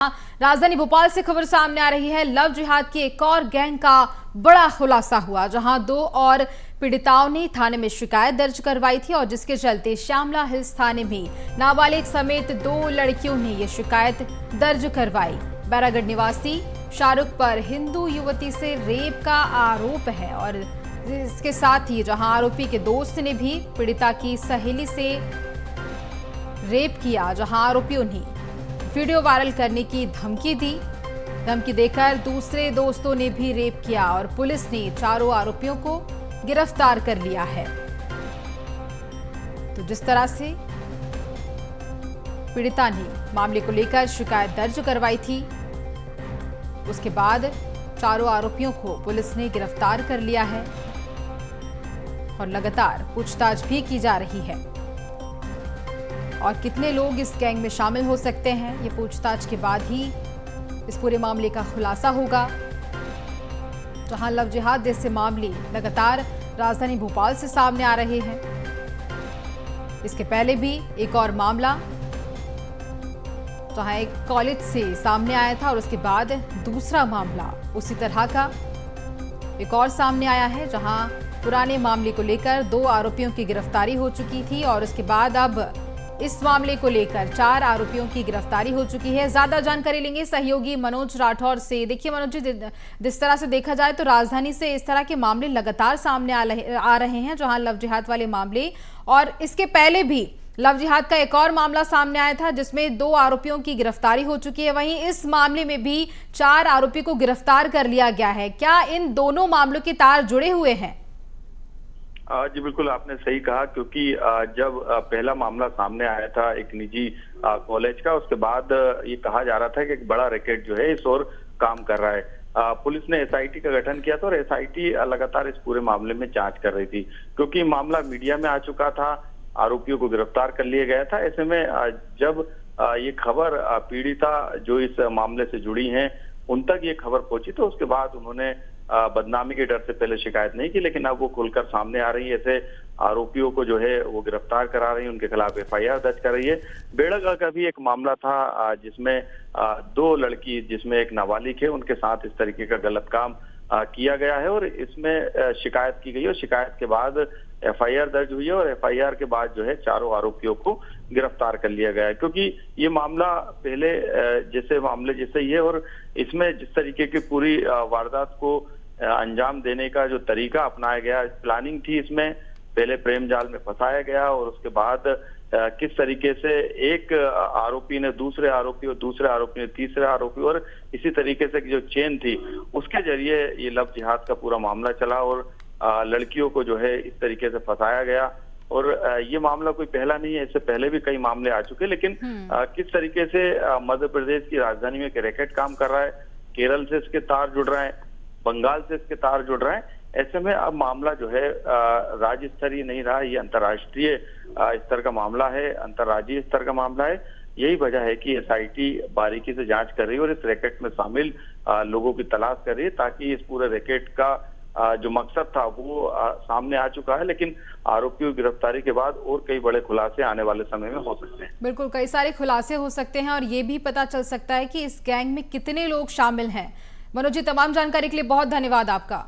राजधानी भोपाल से खबर सामने आ रही है। लव जिहाद की एक और गैंग का बड़ा खुलासा हुआ, जहां दो और पीड़िताओं ने थाने में शिकायत दर्ज करवाई थी और जिसके चलते श्यामला हिल्स थाने में नाबालिग समेत दो लड़कियों ने ये शिकायत दर्ज करवाई। बैरागढ़ निवासी शाहरुख पर हिंदू युवती से रेप का आरोप है और इसके साथ ही जहां आरोपी के दोस्त ने भी पीड़िता की सहेली से रेप किया, जहां आरोपियों ने वीडियो वायरल करने की धमकी दी। धमकी देकर दूसरे दोस्तों ने भी रेप किया और पुलिस ने चारों आरोपियों को गिरफ्तार कर लिया है। तो जिस तरह से पीड़िता ने मामले को लेकर शिकायत दर्ज करवाई थी, उसके बाद चारों आरोपियों को पुलिस ने गिरफ्तार कर लिया है और लगातार पूछताछ भी की जा रही है। और कितने लोग इस गैंग में शामिल हो सकते हैं, ये पूछताछ के बाद ही इस पूरे मामले का खुलासा होगा। जहां लव जिहाद जैसे मामले लगातार राजधानी भोपाल से सामने आ रहे हैं। इसके पहले भी एक और मामला जहां एक कॉलेज से सामने आया था और उसके बाद दूसरा मामला उसी तरह का एक और सामने आया है, जहां पुराने मामले को लेकर दो आरोपियों की गिरफ्तारी हो चुकी थी और उसके बाद अब इस मामले को लेकर 4 आरोपियों की गिरफ्तारी हो चुकी है। ज्यादा जानकारी लेंगे सहयोगी मनोज राठौर से। देखिए मनोज जी, जिस तरह से देखा जाए तो राजधानी से इस तरह के मामले लगातार सामने आ रहे हैं, जहां लव जिहाद वाले मामले, और इसके पहले भी लव जिहाद का एक और मामला सामने आया था जिसमें 2 आरोपियों की गिरफ्तारी हो चुकी है। वहीं इस मामले में भी 4 आरोपी को गिरफ्तार कर लिया गया है। क्या इन दोनों मामलों के तार जुड़े हुए हैं? जी बिल्कुल, आपने सही कहा, क्योंकि जब पहला मामला सामने आया था एक निजी कॉलेज का, उसके बाद ये कहा जा रहा था कि एक बड़ा रैकेट जो है इस ओर काम कर रहा है। पुलिस ने एसआईटी का गठन किया था और एसआईटी लगातार इस पूरे मामले में जांच कर रही थी, क्योंकि मामला मीडिया में आ चुका था, आरोपियों को गिरफ्तार कर लिया गया था। ऐसे में जब ये खबर पीड़िता जो इस मामले से जुड़ी हैं उन तक ये खबर पहुंची, तो उसके बाद उन्होंने बदनामी के डर से पहले शिकायत नहीं की, लेकिन अब वो खुलकर सामने आ रही है। ऐसे आरोपियों को जो है वो गिरफ्तार करा रही है, उनके खिलाफ एफआईआर दर्ज कर रही है। बेड़ागढ़ का भी एक मामला था जिसमें 2 लड़की, जिसमें एक नाबालिग है, उनके साथ इस तरीके का गलत काम किया गया है और इसमें शिकायत की गई और शिकायत के बाद एफआईआर दर्ज हुई है और एफआईआर के बाद जो है चारों आरोपियों को गिरफ्तार कर लिया गया है। क्योंकि ये मामला पहले जैसे मामले जैसे ही है और इसमें जिस तरीके की पूरी वारदात को अंजाम देने का जो तरीका अपनाया गया, प्लानिंग थी, इसमें पहले प्रेम जाल में फंसाया गया और उसके बाद किस तरीके से एक आरोपी ने दूसरे आरोपी और दूसरे आरोपी ने तीसरे आरोपी और इसी तरीके से जो चेन थी उसके जरिए ये लव जिहाद का पूरा मामला चला और लड़कियों को जो है इस तरीके से फंसाया गया। और ये मामला कोई पहला नहीं है, इससे पहले भी कई मामले आ चुके हैं, लेकिन किस तरीके से मध्य प्रदेश की राजधानी में एक रैकेट काम कर रहा है, केरल से इसके तार जुड़ रहे हैं, बंगाल से इसके तार जुड़ रहे हैं। ऐसे में अब मामला जो है राज्य स्तरीय नहीं रहा, ये अंतर्राष्ट्रीय स्तर का मामला है, अंतर्राज्यीय स्तर का मामला है। यही वजह है कि एसआईटी बारीकी से जांच कर रही है और इस रैकेट में शामिल लोगों की तलाश कर रही है, ताकि इस पूरे रैकेट का जो मकसद था वो सामने आ चुका है, लेकिन आरोपियों की गिरफ्तारी के बाद और कई बड़े खुलासे आने वाले समय में हो सकते हैं। बिल्कुल, कई सारे खुलासे हो सकते हैं और ये भी पता चल सकता है कि इस गैंग में कितने लोग शामिल हैं। मनोज जी, तमाम जानकारी के लिए बहुत धन्यवाद आपका।